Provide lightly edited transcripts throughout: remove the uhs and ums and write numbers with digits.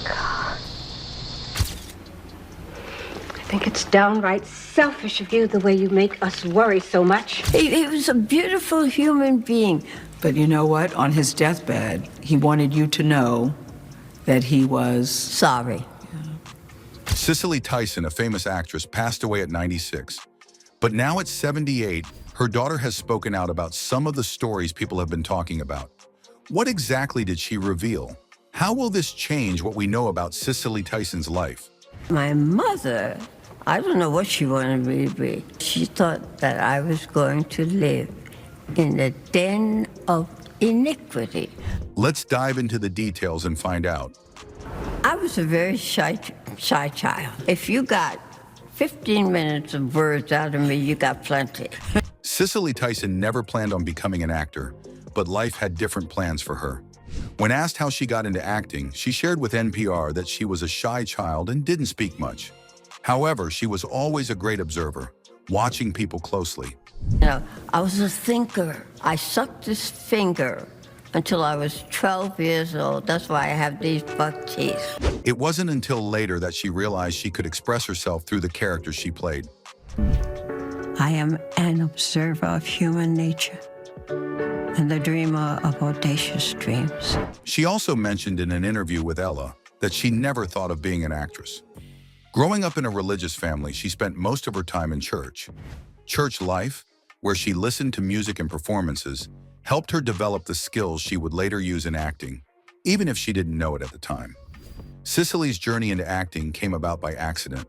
God. I think it's downright selfish of you the way you make us worry so much. He was a beautiful human being. But you know what? On his deathbed, he wanted you to know that he was Sorry. Cicely Tyson, a famous actress, passed away at 96. But now at 78, her daughter has spoken out about some of the stories people have been talking about. What exactly did she reveal? How will this change what we know about Cicely Tyson's life? My mother, I don't know what she wanted me to be. She thought that I was going to live in the den of iniquity. Let's dive into the details and find out. I was a very shy child. If you got 15 minutes of words out of me, you got plenty. Cicely Tyson never planned on becoming an actor, but life had different plans for her. When asked how she got into acting, she shared with NPR that she was a shy child and didn't speak much. However, she was always a great observer, watching people closely. You know, I was a thinker. I sucked this finger until I was 12 years old. That's why I have these buck teeth. It wasn't until later that she realized she could express herself through the characters she played. I am an observer of human nature and the dreamer of audacious dreams. She also mentioned in an interview with Ella that she never thought of being an actress. Growing up in a religious family, she spent most of her time in church. Church life, where she listened to music and performances, helped her develop the skills she would later use in acting, even if she didn't know it at the time. Cicely's journey into acting came about by accident.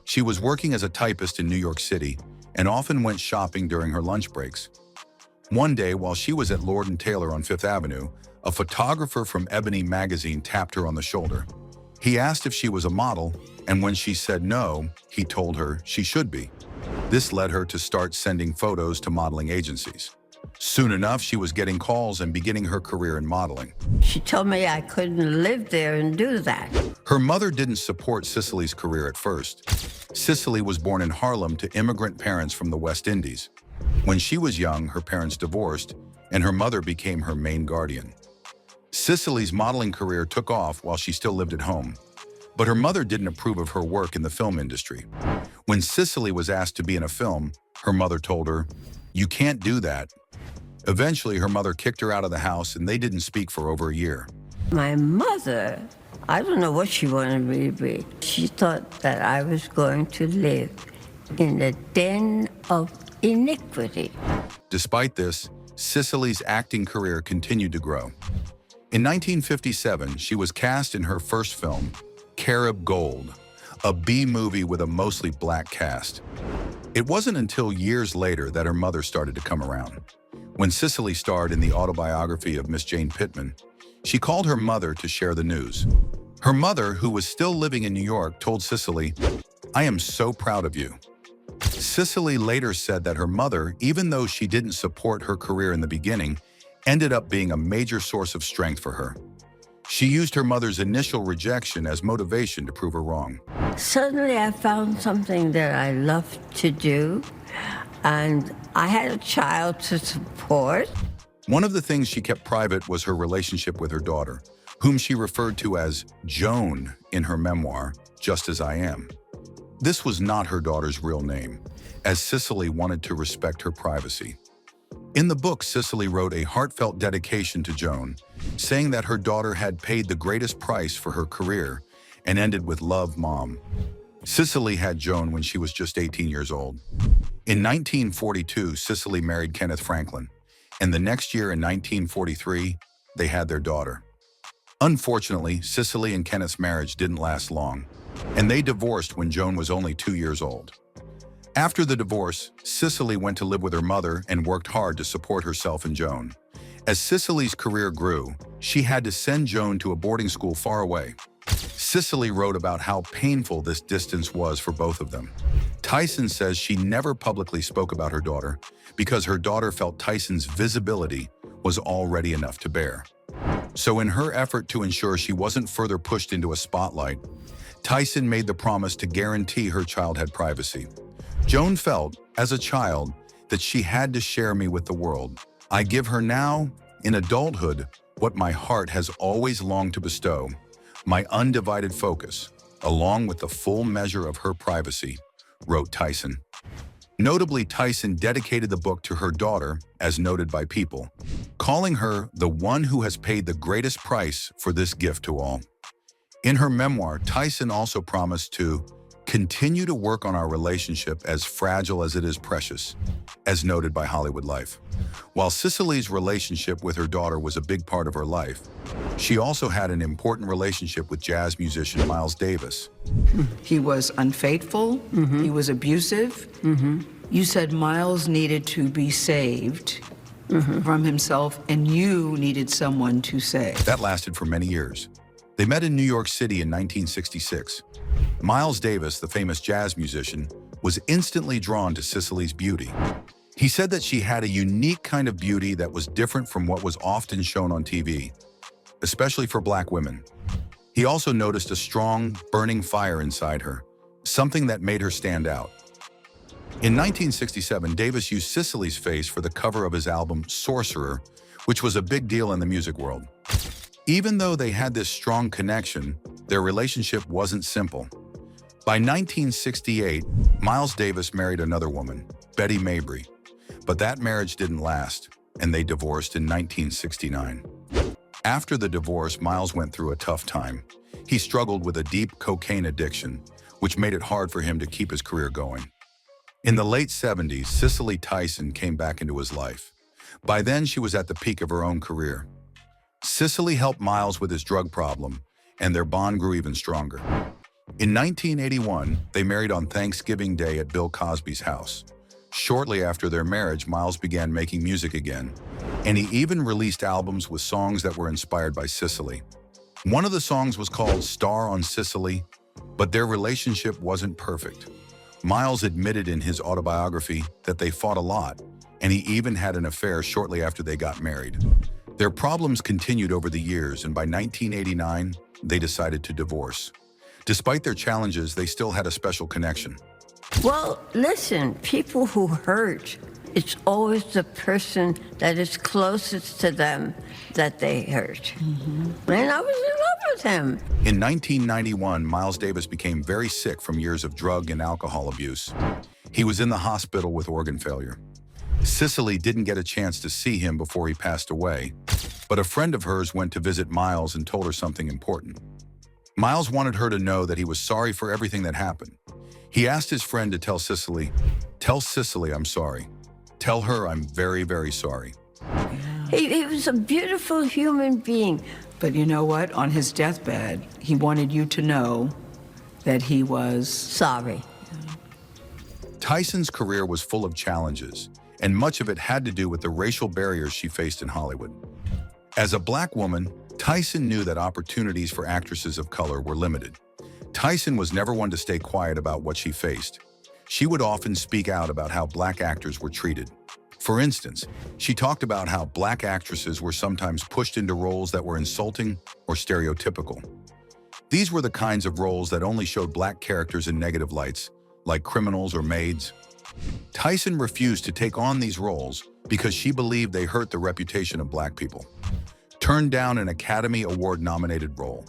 She was working as a typist in New York City and often went shopping during her lunch breaks. One day, while she was at Lord & Taylor on Fifth Avenue, a photographer from Ebony magazine tapped her on the shoulder. He asked if she was a model, and when she said no, he told her she should be. This led her to start sending photos to modeling agencies. Soon enough, she was getting calls and beginning her career in modeling. She told me I couldn't live there and do that. Her mother didn't support Cicely's career at first. Cicely was born in Harlem to immigrant parents from the West Indies. When she was young, her parents divorced, and her mother became her main guardian. Cicely's modeling career took off while she still lived at home, but her mother didn't approve of her work in the film industry. When Cicely was asked to be in a film, her mother told her, "You can't do that." Eventually, her mother kicked her out of the house, and they didn't speak for over a year. My mother, I don't know what she wanted me to be. She thought that I was going to live in the den of iniquity. Despite this, Cicely's acting career continued to grow. In 1957, she was cast in her first film, Carib Gold, a B-movie with a mostly black cast. It wasn't until years later that her mother started to come around. When Cicely starred in the autobiography of Miss Jane Pittman, she called her mother to share the news. Her mother, who was still living in New York, told Cicely, "I am so proud of you." Cicely later said that her mother, even though she didn't support her career in the beginning, ended up being a major source of strength for her. She used her mother's initial rejection as motivation to prove her wrong. Suddenly I found something that I loved to do, and I had a child to support. One of the things she kept private was her relationship with her daughter, whom she referred to as Joan in her memoir, Just As I Am. This was not her daughter's real name, as Cicely wanted to respect her privacy. In the book, Cicely wrote a heartfelt dedication to Joan, saying that her daughter had paid the greatest price for her career and ended with "Love, Mom." Cicely had Joan when she was just 18 years old. In 1942, Cicely married Kenneth Franklin, and the next year in 1943, they had their daughter. Unfortunately, Cicely and Kenneth's marriage didn't last long, and they divorced when Joan was only 2 years old. After the divorce, Cicely went to live with her mother and worked hard to support herself and Joan. As Cicely's career grew, she had to send Joan to a boarding school far away. Cicely wrote about how painful this distance was for both of them. Tyson says she never publicly spoke about her daughter because her daughter felt Tyson's visibility was already enough to bear. So in her effort to ensure she wasn't further pushed into a spotlight, Tyson made the promise to guarantee her child had privacy. Joan felt, as a child, that she had to share me with the world. I give her now, in adulthood, what my heart has always longed to bestow, My undivided focus, along with the full measure of her privacy, wrote Tyson. Notably, Tyson dedicated the book to her daughter, as noted by People, calling her the one who has paid the greatest price for this gift to all. In her memoir, Tyson also promised to continue to work on our relationship as fragile as it is precious, as noted by Hollywood Life. While Cicely's relationship with her daughter was a big part of her life, she also had an important relationship with jazz musician Miles Davis. He was unfaithful, he was abusive. You said Miles needed to be saved from himself, and you needed someone to save. That lasted for many years. They met in New York City in 1966. Miles Davis, the famous jazz musician, was instantly drawn to Cicely's beauty. He said that she had a unique kind of beauty that was different from what was often shown on TV, especially for Black women. He also noticed a strong, burning fire inside her, something that made her stand out. In 1967, Davis used Cicely's face for the cover of his album Sorcerer, which was a big deal in the music world. Even though they had this strong connection, their relationship wasn't simple. By 1968, Miles Davis married another woman, Betty Mabry, but that marriage didn't last, and they divorced in 1969. After the divorce, Miles went through a tough time. He struggled with a deep cocaine addiction, which made it hard for him to keep his career going. In the late 70s, Cicely Tyson came back into his life. By then, she was at the peak of her own career. Cicely helped Miles with his drug problem, and their bond grew even stronger. In 1981, they married on Thanksgiving Day at Bill Cosby's house. Shortly after their marriage, Miles began making music again, and he even released albums with songs that were inspired by Cicely. One of the songs was called Star on Cicely, but their relationship wasn't perfect. Miles admitted in his autobiography that they fought a lot, and he even had an affair shortly after they got married. Their problems continued over the years, and by 1989, they decided to divorce. Despite their challenges, they still had a special connection. Well, listen, people who hurt, it's always the person that is closest to them that they hurt. And I was in love with him. In 1991, Miles Davis became very sick from years of drug and alcohol abuse. He was in the hospital with organ failure. Cicely didn't get a chance to see him before he passed away, but a friend of hers went to visit Miles and told her something important. Miles wanted her to know that he was sorry for everything that happened. He asked his friend to tell Cicely I'm sorry. Tell her I'm very, very sorry. He was a beautiful human being. But you know what? On his deathbed, he wanted you to know that he was Sorry. Tyson's career was full of challenges, and much of it had to do with the racial barriers she faced in Hollywood. As a Black woman, Tyson knew that opportunities for actresses of color were limited. Tyson was never one to stay quiet about what she faced. She would often speak out about how Black actors were treated. For instance, she talked about how Black actresses were sometimes pushed into roles that were insulting or stereotypical. These were the kinds of roles that only showed Black characters in negative lights, like criminals or maids. Tyson refused to take on these roles because she believed they hurt the reputation of Black people. Turned down an Academy Award-nominated role.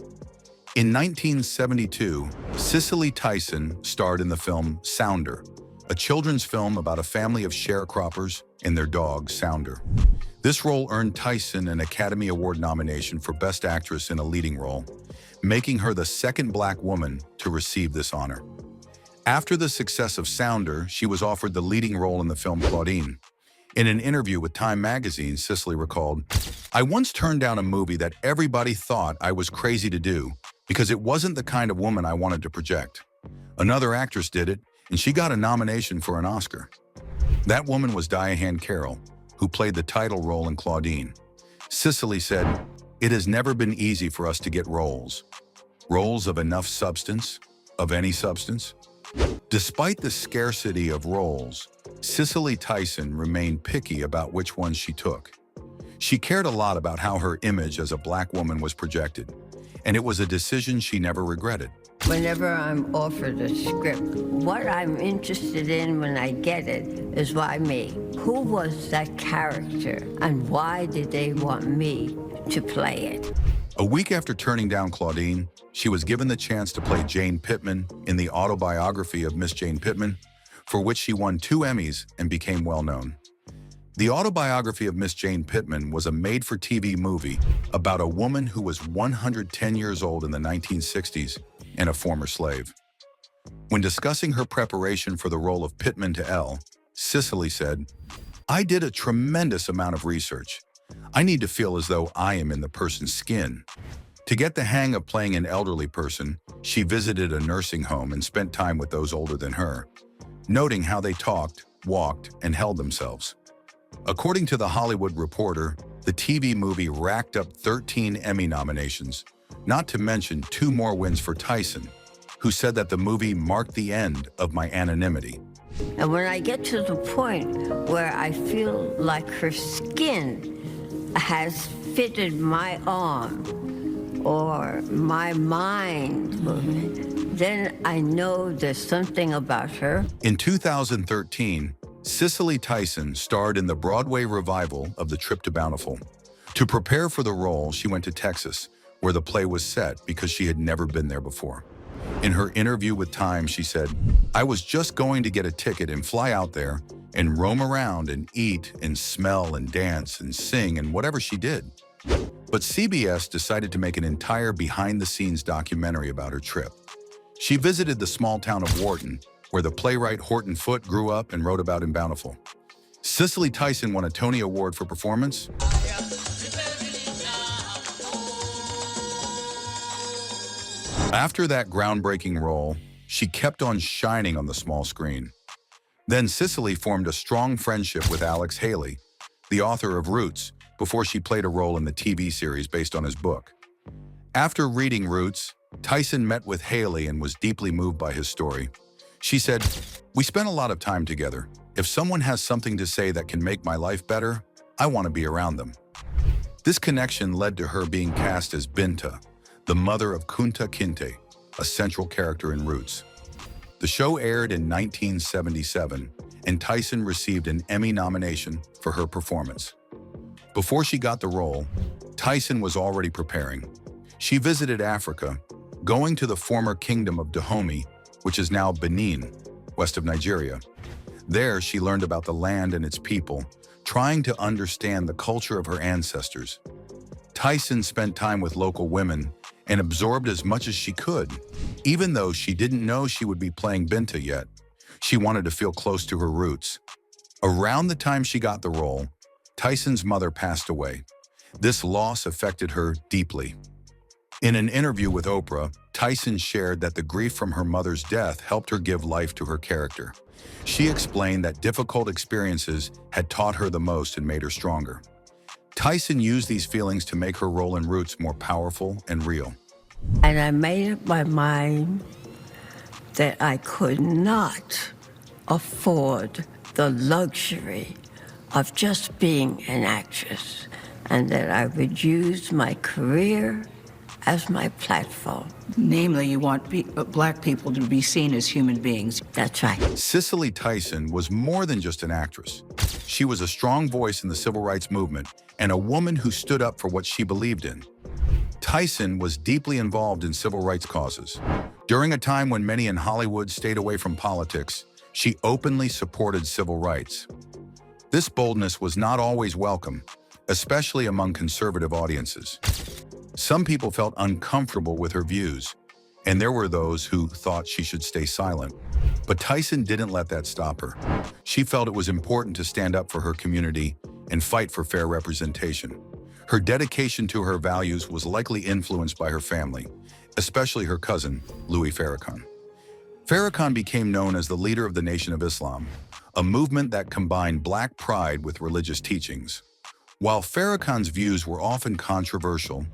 In 1972, Cicely Tyson starred in the film Sounder, a children's film about a family of sharecroppers and their dog, Sounder. This role earned Tyson an Academy Award nomination for Best Actress in a Leading Role, making her the second Black woman to receive this honor. After the success of Sounder, she was offered the leading role in the film Claudine. In an interview with Time magazine, Cicely recalled, "I once turned down a movie that everybody thought I was crazy to do because it wasn't the kind of woman I wanted to project. Another actress did it, and she got a nomination for an Oscar. That woman was Diane Carroll, who played the title role in Claudine. Cicely said, "It has never been easy for us to get roles. Roles of enough substance, of any substance." Despite the scarcity of roles, Cicely Tyson remained picky about which ones she took. She cared a lot about how her image as a Black woman was projected, and it was a decision she never regretted. Whenever I'm offered a script, what I'm interested in when I get it is why me? Who was that character, and why did they want me to play it? A week after turning down Claudine, she was given the chance to play Jane Pittman in the autobiography of Miss Jane Pittman, for which she won 2 Emmys and became well-known. The autobiography of Miss Jane Pittman was a made-for-TV movie about a woman who was 110 years old in the 1960s and a former slave. When discussing her preparation for the role of Pittman to Elle, Cicely said, "I did a tremendous amount of research. I need to feel as though I am in the person's skin." To get the hang of playing an elderly person, she visited a nursing home and spent time with those older than her, noting how they talked, walked, and held themselves. According to The Hollywood Reporter, the TV movie racked up 13 Emmy nominations, not to mention 2 more wins for Tyson, who said that the movie marked the end of my anonymity. And when I get to the point where I feel like her skin has fitted my arm or my mind movement, then I know there's something about her. In 2013, Cicely Tyson starred in the Broadway revival of The Trip to Bountiful. To prepare for the role, she went to Texas, where the play was set, because she had never been there before. In her interview with Time, she said, "I was just going to get a ticket and fly out there and roam around and eat and smell and dance and sing and whatever she did." But CBS decided to make an entire behind-the-scenes documentary about her trip. She visited the small town of Wharton, where the playwright Horton Foote grew up and wrote about in Bountiful. Cicely Tyson won a Tony Award for performance. After that groundbreaking role, she kept on shining on the small screen. Then Cicely formed a strong friendship with Alex Haley, the author of Roots, before she played a role in the TV series based on his book. After reading Roots, Tyson met with Haley and was deeply moved by his story. She said, "We spent a lot of time together. If someone has something to say that can make my life better, I want to be around them." This connection led to her being cast as Binta, the mother of Kunta Kinte, a central character in Roots. The show aired in 1977, and Tyson received an Emmy nomination for her performance. Before she got the role, Tyson was already preparing. She visited Africa, going to the former kingdom of Dahomey, which is now Benin, west of Nigeria. There, she learned about the land and its people, trying to understand the culture of her ancestors. Tyson spent time with local women and absorbed as much as she could. Even though she didn't know she would be playing Binta yet, she wanted to feel close to her roots. Around the time she got the role, Tyson's mother passed away. This loss affected her deeply. In an interview with Oprah, Tyson shared that the grief from her mother's death helped her give life to her character. She explained that difficult experiences had taught her the most and made her stronger. Tyson used these feelings to make her role in Roots more powerful and real. And I made up my mind that I could not afford the luxury of just being an actress, and that I would use my career as my platform. Namely, you want Black people to be seen as human beings. That's right. Cicely Tyson was more than just an actress. She was a strong voice in the civil rights movement and a woman who stood up for what she believed in. Tyson was deeply involved in civil rights causes. During a time when many in Hollywood stayed away from politics, she openly supported civil rights. This boldness was not always welcome, especially among conservative audiences. Some people felt uncomfortable with her views, and there were those who thought she should stay silent. But Tyson didn't let that stop her. She felt it was important to stand up for her community and fight for fair representation. Her dedication to her values was likely influenced by her family, especially her cousin, Louis Farrakhan. Farrakhan became known as the leader of the Nation of Islam, a movement that combined Black pride with religious teachings. While Farrakhan's views were often controversial,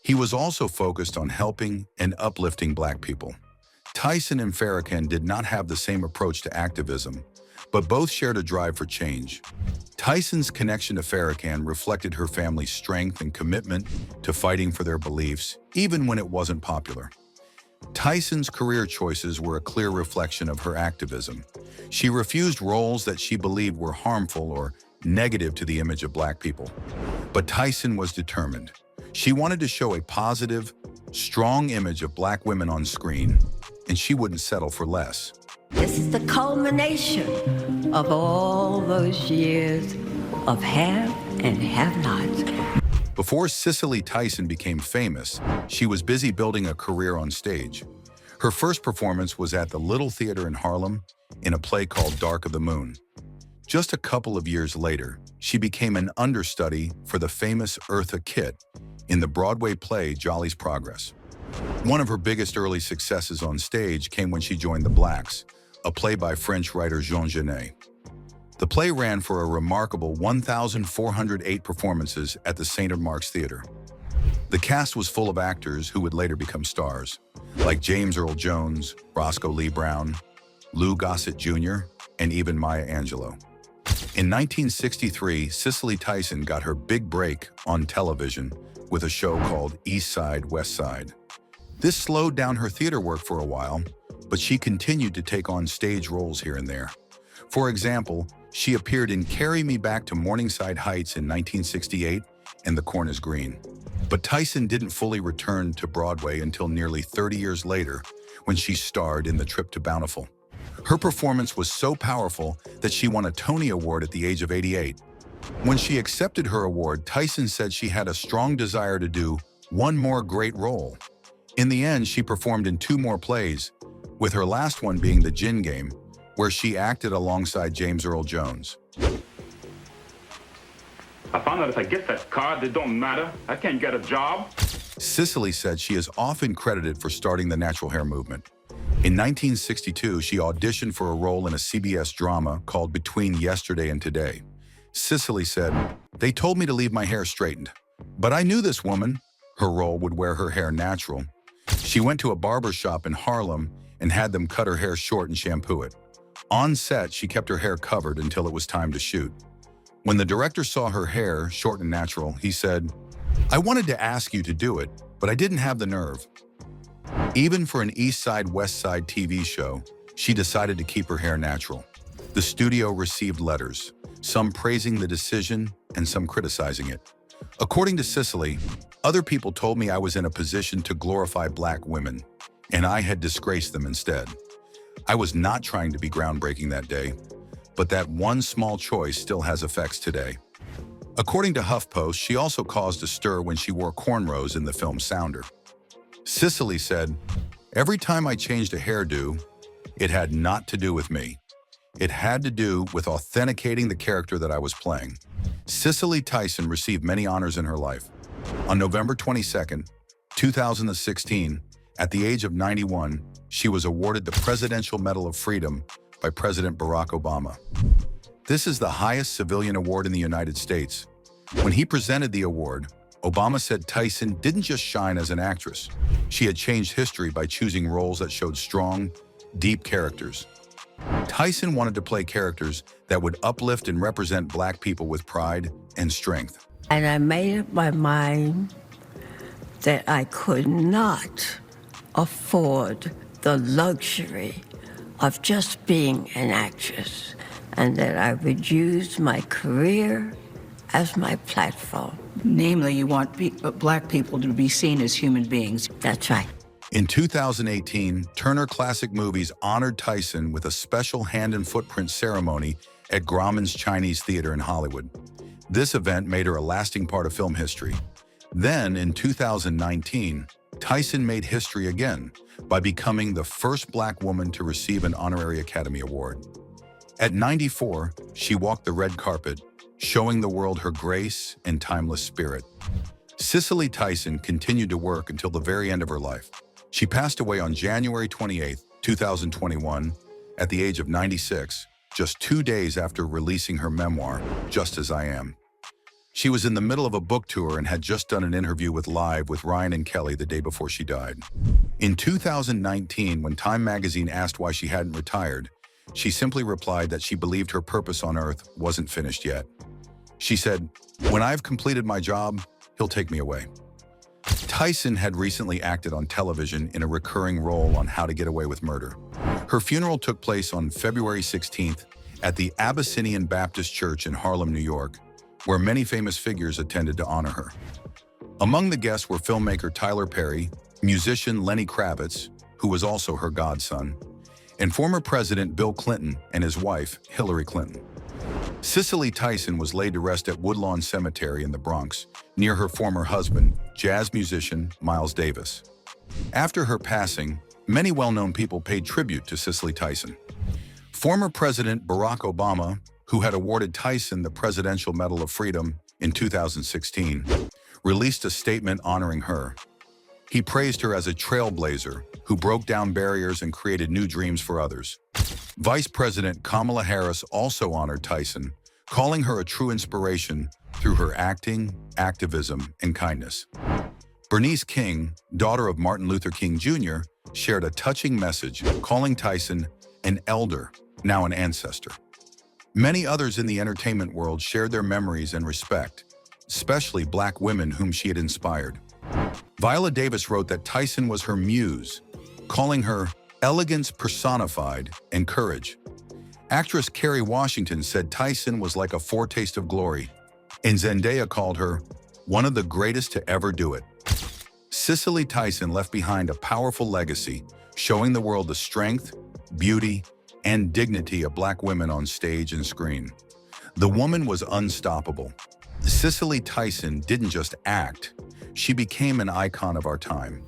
he was also focused on helping and uplifting Black people. Tyson and Farrakhan did not have the same approach to activism, but both shared a drive for change. Tyson's connection to Farrakhan reflected her family's strength and commitment to fighting for their beliefs, even when it wasn't popular. Tyson's career choices were a clear reflection of her activism. She refused roles that she believed were harmful or negative to the image of Black people. But Tyson was determined. She wanted to show a positive, strong image of Black women on screen, and she wouldn't settle for less. This is the culmination of all those years of have and have not. Before Cicely Tyson became famous, she was busy building a career on stage. Her first performance was at the Little Theater in Harlem in a play called Dark of the Moon. Just a couple of years later, she became an understudy for the famous Eartha Kitt in the Broadway play Jolly's Progress. One of her biggest early successes on stage came when she joined The Blacks, a play by French writer Jean Genet. The play ran for a remarkable 1,408 performances at the St. Mark's Theater. The cast was full of actors who would later become stars, like James Earl Jones, Roscoe Lee Brown, Lou Gossett Jr., and even Maya Angelou. In 1963, Cicely Tyson got her big break on television with a show called East Side, West Side. This slowed down her theater work for a while, but she continued to take on stage roles here and there. For example, she appeared in Carry Me Back to Morningside Heights in 1968 and The Corn is Green. But Tyson didn't fully return to Broadway until nearly 30 years later, when she starred in The Trip to Bountiful. Her performance was so powerful that she won a Tony Award at the age of 88. When she accepted her award, Tyson said she had a strong desire to do one more great role. In the end, she performed in 2 more plays, with her last one being The Gin Game, where she acted alongside James Earl Jones. I found out if I get that card, it don't matter. I can't get a job. Cicely said she is often credited for starting the natural hair movement. In 1962, she auditioned for a role in a CBS drama called Between Yesterday and Today. Cicely said, "They told me to leave my hair straightened, but I knew this woman. Her role would wear her hair natural. She went to a barber shop in Harlem and had them cut her hair short and shampoo it. On set, she kept her hair covered until it was time to shoot. When the director saw her hair, short and natural, he said, 'I wanted to ask you to do it, but I didn't have the nerve.' Even for an East Side, West Side TV show, she decided to keep her hair natural. The studio received letters, some praising the decision and some criticizing it. According to Cicely, other people told me I was in a position to glorify Black women, and I had disgraced them instead. I was not trying to be groundbreaking that day, but that one small choice still has effects today." According to HuffPost, she also caused a stir when she wore cornrows in the film Sounder. Cicely said, "Every time I changed a hairdo, it had not to do with me. It had to do with authenticating the character that I was playing." Cicely Tyson received many honors in her life. On November 22, 2016, at the age of 91, she was awarded the Presidential Medal of Freedom by President Barack Obama. This is the highest civilian award in the United States. When he presented the award, Obama said Tyson didn't just shine as an actress. She had changed history by choosing roles that showed strong, deep characters. Tyson wanted to play characters that would uplift and represent Black people with pride and strength. And I made up my mind that I could not afford the luxury of just being an actress, and that I would use my career as my platform. Namely, you want Black people to be seen as human beings. That's right. In 2018, Turner Classic Movies honored Tyson with a special hand and footprint ceremony at Grauman's Chinese Theater in Hollywood. This event made her a lasting part of film history. Then, in 2019, Tyson made history again by becoming the first Black woman to receive an honorary Academy Award. At 94, she walked the red carpet, showing the world her grace and timeless spirit. Cicely Tyson continued to work until the very end of her life. She passed away on January 28, 2021, at the age of 96, just 2 days after releasing her memoir, Just As I Am. She was in the middle of a book tour and had just done an interview with Live with Ryan and Kelly the day before she died. In 2019, when Time magazine asked why she hadn't retired, she simply replied that she believed her purpose on Earth wasn't finished yet. She said, "When I've completed my job, he'll take me away." Tyson had recently acted on television in a recurring role on How to Get Away with Murder. Her funeral took place on February 16th at the Abyssinian Baptist Church in Harlem, New York, where many famous figures attended to honor her. Among the guests were filmmaker Tyler Perry, musician Lenny Kravitz, who was also her godson, and former President Bill Clinton and his wife, Hillary Clinton. Cicely Tyson was laid to rest at Woodlawn Cemetery in the Bronx, near her former husband, jazz musician Miles Davis. After her passing, many well-known people paid tribute to Cicely Tyson. Former President Barack Obama, who had awarded Tyson the Presidential Medal of Freedom in 2016, released a statement honoring her. He praised her as a trailblazer who broke down barriers and created new dreams for others. Vice President Kamala Harris also honored Tyson, calling her a true inspiration through her acting, activism, and kindness. Bernice King, daughter of Martin Luther King Jr., shared a touching message calling Tyson an elder, now an ancestor. Many others in the entertainment world shared their memories and respect, especially Black women whom she had inspired. Viola Davis wrote that Tyson was her muse, calling her elegance personified and courage. Actress Kerry Washington said Tyson was like a foretaste of glory, and Zendaya called her one of the greatest to ever do it. Cicely Tyson left behind a powerful legacy, showing the world the strength, beauty, and dignity of Black women on stage and screen. The woman was unstoppable. Cicely Tyson didn't just act, she became an icon of our time.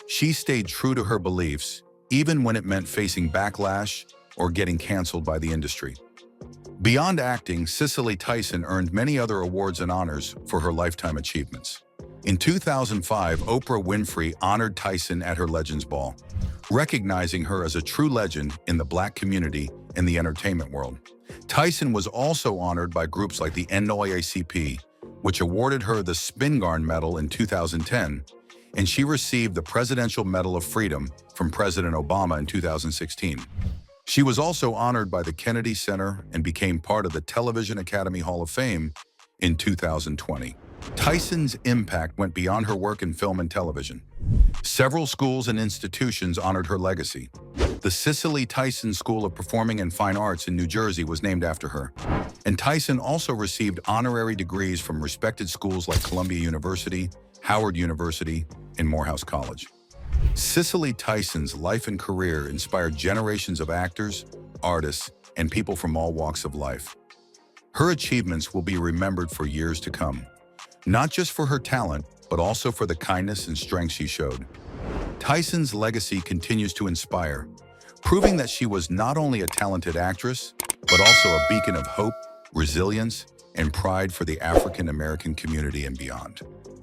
She stayed true to her beliefs, even when it meant facing backlash or getting canceled by the industry. Beyond acting, Cicely Tyson earned many other awards and honors for her lifetime achievements. In 2005, Oprah Winfrey honored Tyson at her Legends Ball, recognizing her as a true legend in the Black community and the entertainment world. Tyson was also honored by groups like the NAACP, which awarded her the Spingarn Medal in 2010, and she received the Presidential Medal of Freedom from President Obama in 2016. She was also honored by the Kennedy Center and became part of the Television Academy Hall of Fame in 2020. Tyson's impact went beyond her work in film and television. Several schools and institutions honored her legacy. The Cicely Tyson School of Performing and Fine Arts in New Jersey was named after her. And Tyson also received honorary degrees from respected schools like Columbia University, Howard University, and Morehouse College. Cicely Tyson's life and career inspired generations of actors, artists, and people from all walks of life. Her achievements will be remembered for years to come, not just for her talent, but also for the kindness and strength she showed. Tyson's legacy continues to inspire, proving that she was not only a talented actress, but also a beacon of hope, resilience, and pride for the African American community and beyond.